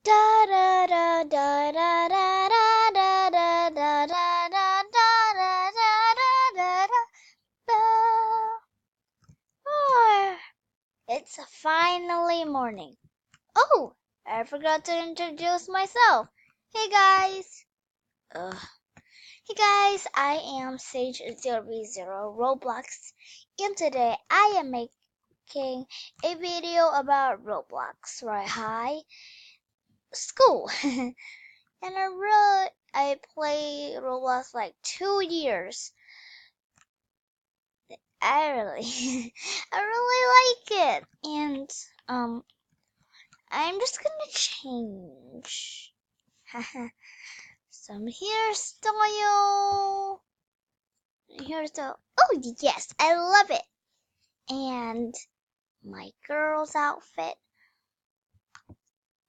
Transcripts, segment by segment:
Da da da da da da da da da da da da da da da. It's finally morning. Oh, I forgot to introduce myself. Hey guys. Hey guys, I am Sage0v0 Roblox, and today I am making a video about Roblox, right? High school. And I play Roblox like 2 years. I really I really like it. And I'm just gonna change some hairstyle. Oh yes, I love it. And my girl's outfit.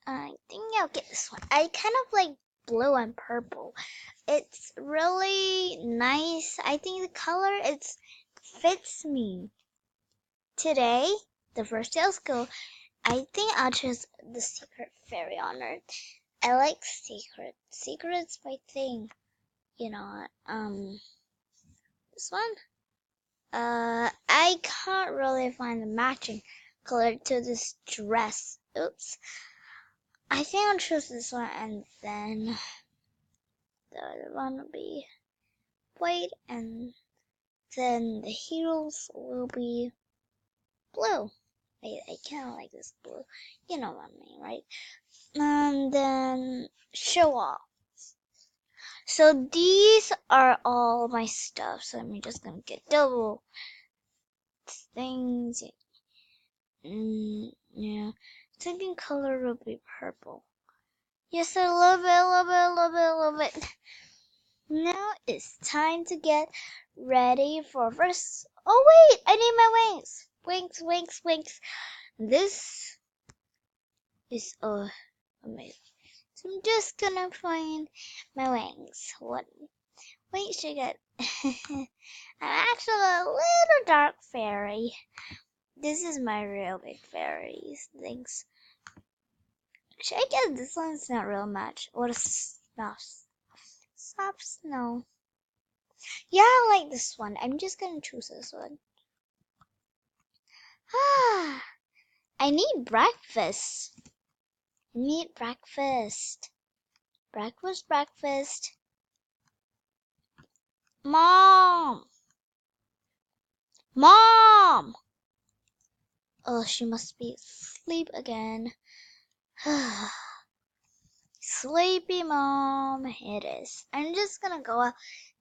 I think I'll get this one. I kind of like blue and purple. It's really nice. I think the color fits me. Today, the first day of school, I think I'll choose the secret fairy honor. I like secret. Secret's my thing. You know, this one. I can't really find the matching color to this dress. Oops. I think I'll choose this one, and then the other one will be white, and then the heels will be blue. I kind of like this blue. You know what I mean, right? And then show off. So these are all my stuff. So I'm just gonna get double things. Yeah. Second color will be purple. Yes, I love it, love it, love it, love it. Now it's time to get ready for first. Oh wait, I need my wings. Wings, wings, wings. This is amazing. So I'm just gonna find my wings. What wings should I get? I'm actually a little dark fairy. This is my real big fairy things. Should I get this one? It's not real much. What a soft snow. Yeah, I like this one. I'm just gonna choose this one. Ah, I need breakfast. I need breakfast. Breakfast, breakfast. Mom! Mom! Oh, she must be asleep again. Sleepy mom, it is. I'm just gonna go out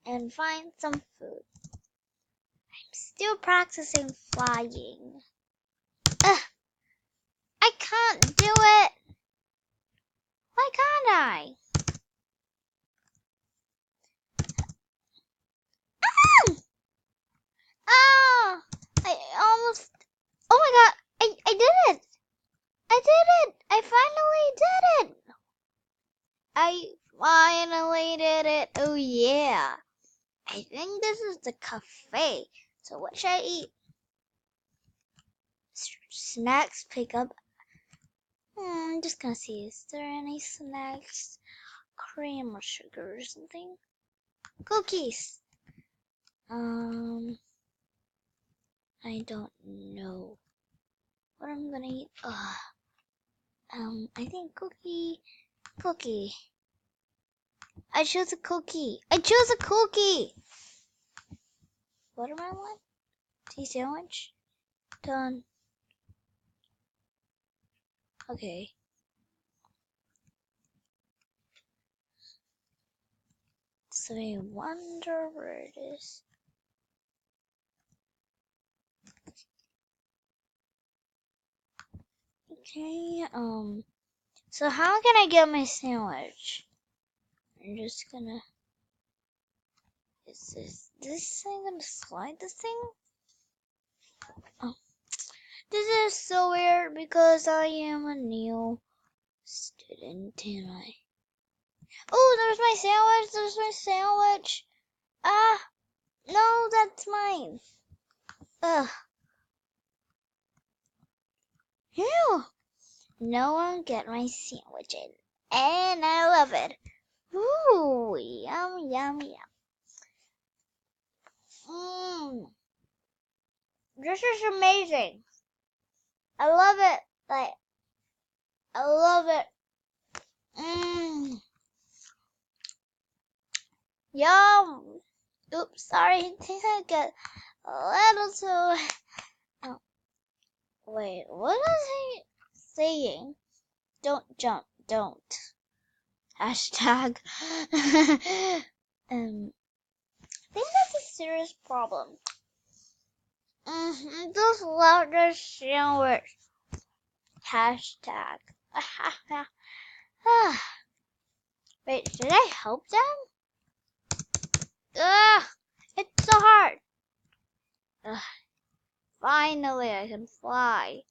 and find some food. I'm still practicing flying. Ugh, I can't do it. Why can't I? Ah! I almost. Oh my god! I did it! I did it! I finally did it! I finally did it! Oh yeah! I think this is the cafe. So what should I eat? Snacks pick up. I'm just gonna see. Is there any snacks? Cream or sugar or something? Cookies. I don't know what I'm gonna eat. I think cookie. I chose a cookie. Watermelon? Tea sandwich? Done. Okay. So I wonder where it is. Okay, so how can I get my sandwich? I'm just gonna. Is this thing gonna slide this thing? Oh, this is so weird because I am a new student and Oh, there's my sandwich. Ah, no, that's mine. Ugh. Ew. No one get my sandwich in. and I love it. Ooh, yum, yum, yum. This is amazing. I love it. Like, I love it. Yum. Oops, sorry. I think I got a little too. Oh, wait, what is he saying? Don't jump. Don't. Hashtag. I think that's a serious problem. Those louder sandwich. Hashtag. Wait, should I help them? Ugh, it's so hard. Ugh, finally, I can fly.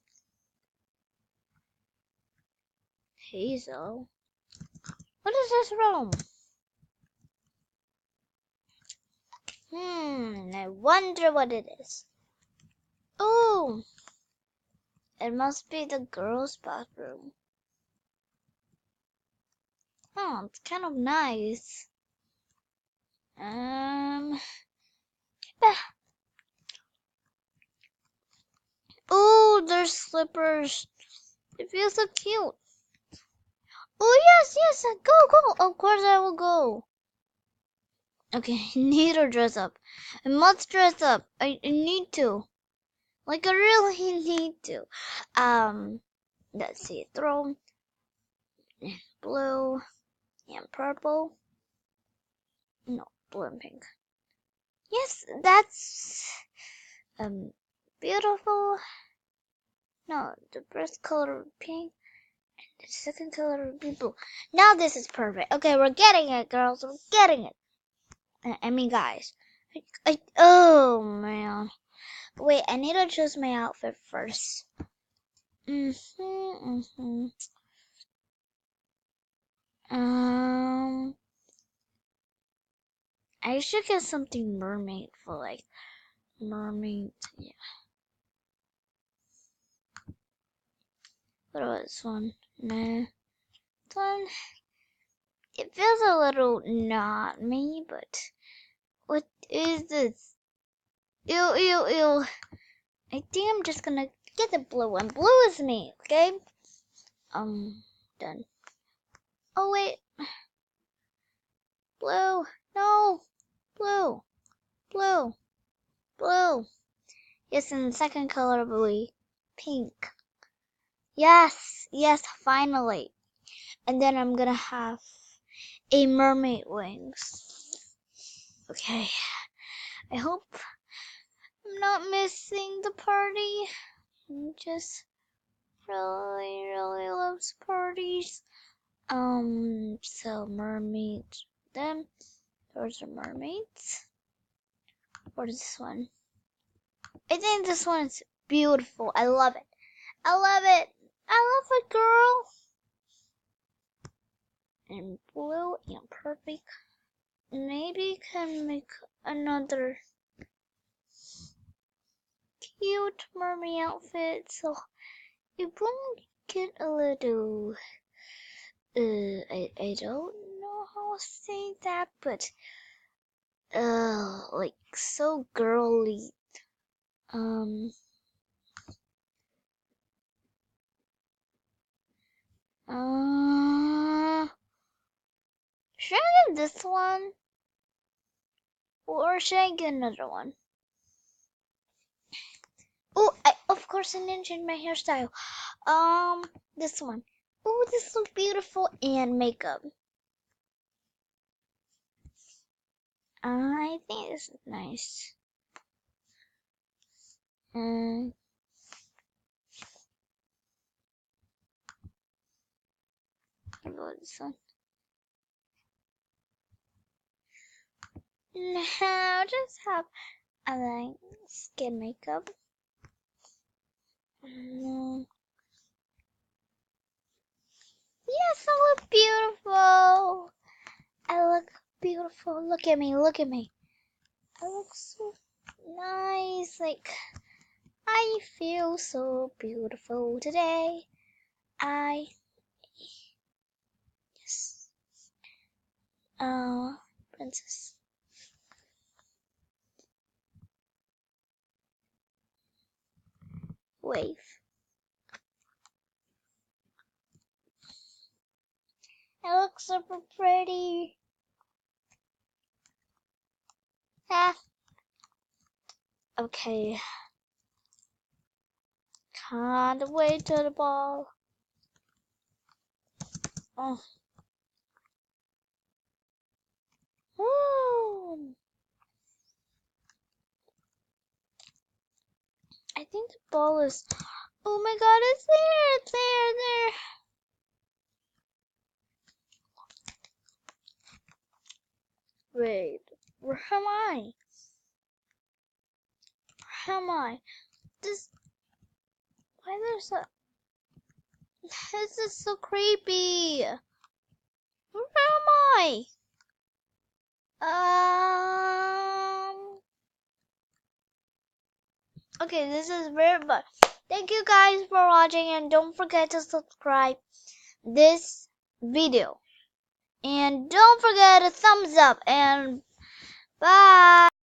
Hazel? What is this room? I wonder what it is. Oh, it must be the girls' bathroom. Oh, it's kind of nice. Oh, there's slippers. It feels so cute. Oh, yes, go. Of course I will go. Okay, I need to dress up. I must dress up. I need to. Like, I really need to. Let's see. Throw blue and purple. No, blue and pink. Yes, that's beautiful. No, the first color would be pink, and the second color would be blue. Now this is perfect. Okay, we're getting it, girls. We're getting it. I mean, guys. Oh man. Wait, I need to choose my outfit first. I should get something mermaid for like mermaid. Yeah. What about this one? No. This one. It feels a little not me, but what is this? Ew. I think I'm just gonna get the blue one. Blue is me, okay? Done. Oh wait. Blue. No. Blue. Yes, and the second color will be pink. Yes, finally. And then I'm gonna have a mermaid wings. Okay. I hope I'm not missing the party. I just really loves parties. So mermaids. Then those are mermaids. What is this one? I think this one is beautiful. I love it. I love it, girl. And blue and perfect. Maybe can make another cute mermaid outfit. So it won't get a little. I don't know how to say that, but like so girly. Should I get this one? Or should I get another one? Oh, of course I mentioned my hairstyle. This one. Oh, this looks beautiful. And makeup. I think this is nice. What about this one? Now just have a like skin makeup. Yes, I look beautiful. I look beautiful. Look at me. I look so nice. Like, I feel so beautiful today. I Princess. Wave. It looks super pretty. Ah. Okay. Can't wait to the ball. Oh. Woo. I think the ball is. Oh my God! It's there! It's there! There! Wait. Where am I? Where am I? This. Why there's a. This is so creepy. Where am I? Okay, this is very much. Thank you guys for watching, and don't forget to subscribe this video. And don't forget to thumbs up, and bye.